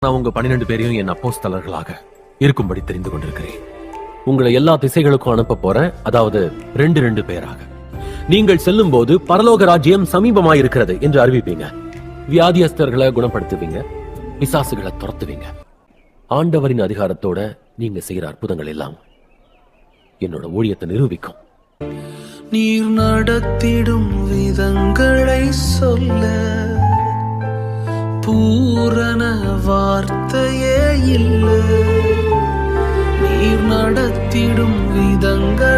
நான் உங்க 12 பேரையும் என் அப்போஸ்தலர்களாக இருக்கும்படி தெரிந்து கொண்டிருக்கிறேன். உங்களை எல்லா திசைகளுக்கும் அனுப்ப போறேன், அதாவது 2 பேராக. நீங்கள் செல்லும் போது பரலோக ராஜ்யம் சமீபமாயிருக்கிறது என்று அறிவிப்பீங்க. வியாதியஸ்தர்களை குணப்படுத்துவீங்க, பிசாசுகளை துரத்துவீங்க. ஆண்டவரின் அதிகாரத்தோட நீங்க செய்யற அற்புதங்கள் எல்லாம் என்னோட ஊழியத்தை நிரூபிக்கும். நீர் நடத்திடும் விதங்களை சொல்ல பூரண வார்த்தையே இல்லை. நீர் நடத்திடும் விதங்கள்